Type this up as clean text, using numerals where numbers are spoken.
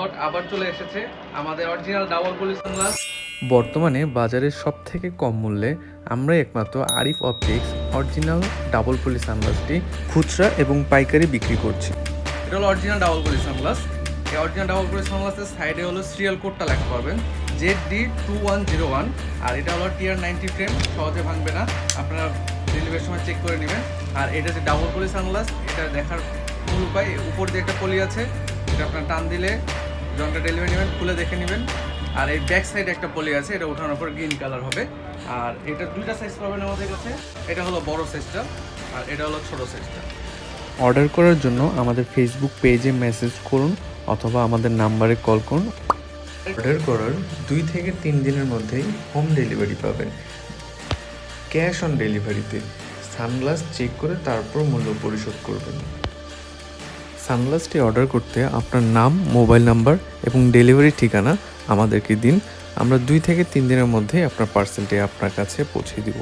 লট আবার চলে এসেছে আমাদের অরিজিনাল ডাবল পলি সানগ্লাস। বর্তমানে বাজারের সবথেকে কম মূল্যে আমরা একমাত্র আরিফ অপটিক্স অরিজিনাল ডাবল পলি সানগ্লাসটি খুচরা এবং পাইকারি বিক্রি করছি। এটা হলো অরিজিনাল ডাবল পলি সানগ্লাস। এই অরিজিনাল ডাবল পলি সানগ্লাসের সাইডে হলো সিরিয়াল কোডটা লেখা পাবেন ZD2101। আর এটা হলো TR90 ফ্রেম, সহজে ভাঙবে না, আপনারা ডেলিভারির সময় চেক করে নেবেন। আর এটা যে ডাবল পলি সানগ্লাস, এটা দেখার মূল উপায়, উপর দিয়ে একটা পলি আছে, এটা আপনার টান দিলে যখনটা ডেলিভারি নেবেন খুলে দেখে নেবেন। আর এই ব্যাক সাইডে একটা পলি আছে, এটা ওঠানোর পর গ্রিন কালার হবে। আর এটা দুইটা সাইজ পাবেন আমাদের কাছে, এটা হলো বড় সাইজটা আর এটা হলো ছোট সাইজটা। অর্ডার করার জন্য আমাদের ফেসবুক পেজে মেসেজ করুন অথবা আমাদের নাম্বারে কল করুন। অর্ডার করার 2 থেকে 3 দিনের মধ্যেই হোম ডেলিভারি পাবেন। ক্যাশ অন ডেলিভারিতে সানগ্লাস চেক করে তারপর মূল্য পরিশোধ করবেন। সানগ্লাসটি অর্ডার করতে আপনার নাম, মোবাইল নাম্বার এবং ডেলিভারি ঠিকানা আমাদেরকে দিন। আমরা 2 থেকে 3 দিনের মধ্যেই আপনার পার্সেলটি আপনার কাছে পৌঁছে দিব।